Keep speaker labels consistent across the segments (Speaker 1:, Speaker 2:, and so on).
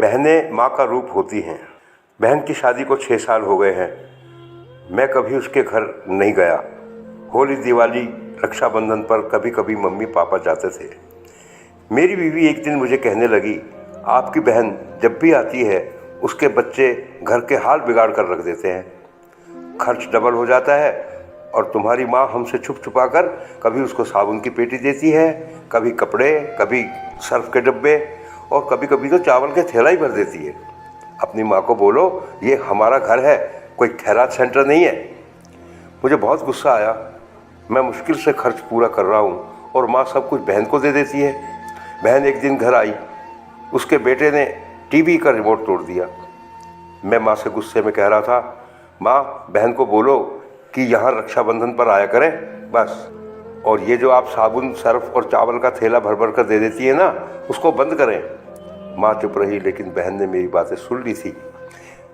Speaker 1: बहनें माँ का रूप होती हैं। बहन की शादी को 6 साल हो गए हैं। मैं कभी उसके घर नहीं गया। होली, दिवाली, रक्षाबंधन पर कभी कभी मम्मी पापा जाते थे। मेरी बीवी एक दिन मुझे कहने लगी, आपकी बहन जब भी आती है उसके बच्चे घर के हाल बिगाड़ कर रख देते हैं। खर्च डबल हो जाता है और तुम्हारी माँ हमसे छुप छुपा कर कभी उसको साबुन की पेटी देती है, कभी कपड़े, कभी सर्फ के डब्बे और कभी कभी तो चावल के थैला ही भर देती है। अपनी माँ को बोलो ये हमारा घर है, कोई खैरात सेंटर नहीं है। मुझे बहुत गुस्सा आया। मैं मुश्किल से खर्च पूरा कर रहा हूँ और माँ सब कुछ बहन को दे देती है। बहन एक दिन घर आई, उसके बेटे ने टीवी का रिमोट तोड़ दिया। मैं माँ से गुस्से में कह रहा था, माँ बहन को बोलो कि यहाँ रक्षाबंधन पर आया करें बस, और ये जो आप साबुन, सर्फ और चावल का थैला भर भर कर दे देती है ना, उसको बंद करें। माँ चुप रही, लेकिन बहन ने मेरी बातें सुन ली थी।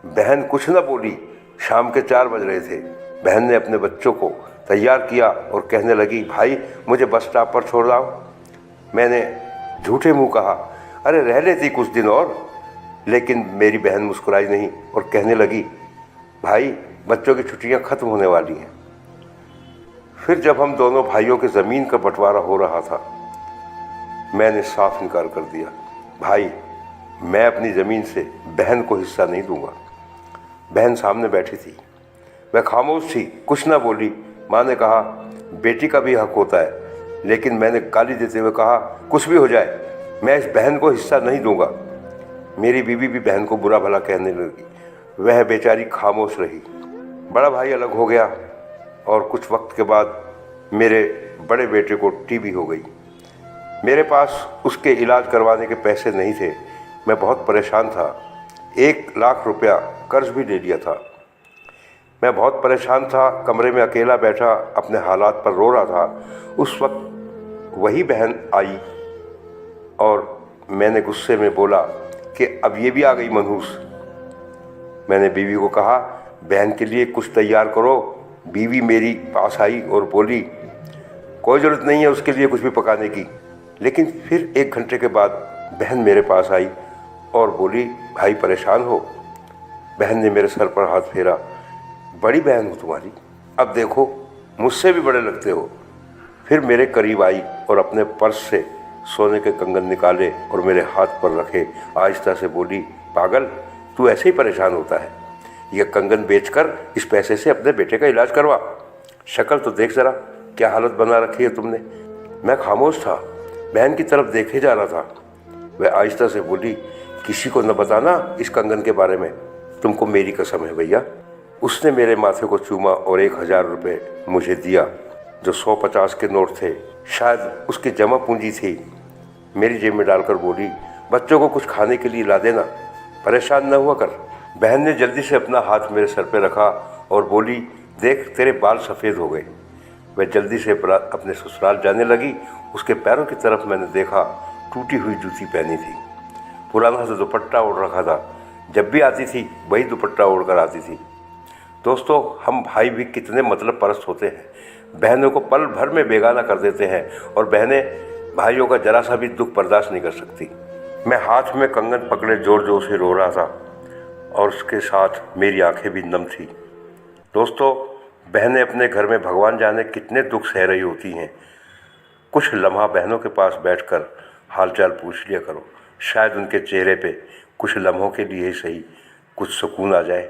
Speaker 1: बहन कुछ न बोली। शाम के 4 बज रहे थे। बहन ने अपने बच्चों को तैयार किया और कहने लगी, भाई मुझे बस स्टॉप पर छोड़ आओ। मैंने झूठे मुंह कहा, अरे रह लेती कुछ दिन और। लेकिन मेरी बहन मुस्कुराई नहीं और कहने लगी, भाई बच्चों की छुट्टियां खत्म होने वाली हैं। फिर जब हम दोनों भाइयों के ज़मीन का बंटवारा हो रहा था, मैंने साफ इनकार कर दिया, भाई मैं अपनी ज़मीन से बहन को हिस्सा नहीं दूंगा। बहन सामने बैठी थी, वह खामोश थी, कुछ ना बोली। माँ ने कहा, बेटी का भी हक होता है, लेकिन मैंने गाली देते हुए कहा, कुछ भी हो जाए मैं इस बहन को हिस्सा नहीं दूंगा। मेरी बीवी भी बहन को बुरा भला कहने लगी। वह बेचारी खामोश रही। बड़ा भाई अलग हो गया और कुछ वक्त के बाद मेरे बड़े बेटे को टीबी हो गई। मेरे पास उसके इलाज करवाने के पैसे नहीं थे। मैं बहुत परेशान था। 1 लाख रुपया कर्ज भी ले लिया था। मैं बहुत परेशान था, कमरे में अकेला बैठा अपने हालात पर रो रहा था। उस वक्त वही बहन आई और मैंने गुस्से में बोला कि अब ये भी आ गई मनहूस। मैंने बीवी को कहा, बहन के लिए कुछ तैयार करो। बीवी मेरी पास आई और बोली, कोई ज़रूरत नहीं है उसके लिए कुछ भी पकाने की। लेकिन फिर 1 घंटे के बाद बहन मेरे पास आई और बोली, भाई परेशान हो? बहन ने मेरे सर पर हाथ फेरा, बड़ी बहन हो तुम्हारी, अब देखो मुझसे भी बड़े लगते हो। फिर मेरे करीब आई और अपने पर्स से सोने के कंगन निकाले और मेरे हाथ पर रखे आहिस्ता से बोली, पागल तू ऐसे ही परेशान होता है, यह कंगन बेचकर इस पैसे से अपने बेटे का इलाज करवा। शक्ल तो देख जरा, क्या हालत बना रखी है तुमने। मैं खामोश था, बहन की तरफ देखे जा रहा था। वह आहिस्ता से बोली, किसी को न बताना इस कंगन के बारे में, तुमको मेरी कसम है भैया। उसने मेरे माथे को चूमा और 1000 रुपये मुझे दिया, जो 150 के नोट थे, शायद उसकी जमा पूंजी थी। मेरी जेब में डालकर बोली, बच्चों को कुछ खाने के लिए ला देना, परेशान न हुआ कर। बहन ने जल्दी से अपना हाथ मेरे सर पे रखा और बोली, देख तेरे बाल सफ़ेद हो गए। वह जल्दी से अपने ससुराल जाने लगी। उसके पैरों की तरफ मैंने देखा, टूटी हुई जूती पहनी थी, पुराना सा दुपट्टा ओढ़ रखा था। जब भी आती थी वही दुपट्टा ओढ़ कर आती थी। दोस्तों, हम भाई भी कितने मतलब परस्त होते हैं। बहनों को पल भर में बेगाना कर देते हैं और बहनें भाइयों का जरा सा भी दुख बर्दाश्त नहीं कर सकती। मैं हाथ में कंगन पकड़े जोर जोर से रो रहा था और उसके साथ मेरी आंखें भी नम थी। दोस्तों, बहनें अपने घर में भगवान जाने कितने दुख सह रही होती हैं। कुछ लम्हा बहनों के पास बैठकर हालचाल पूछ लिया करो, शायद उनके चेहरे पे कुछ लम्हों के लिए ही सही कुछ सुकून आ जाए।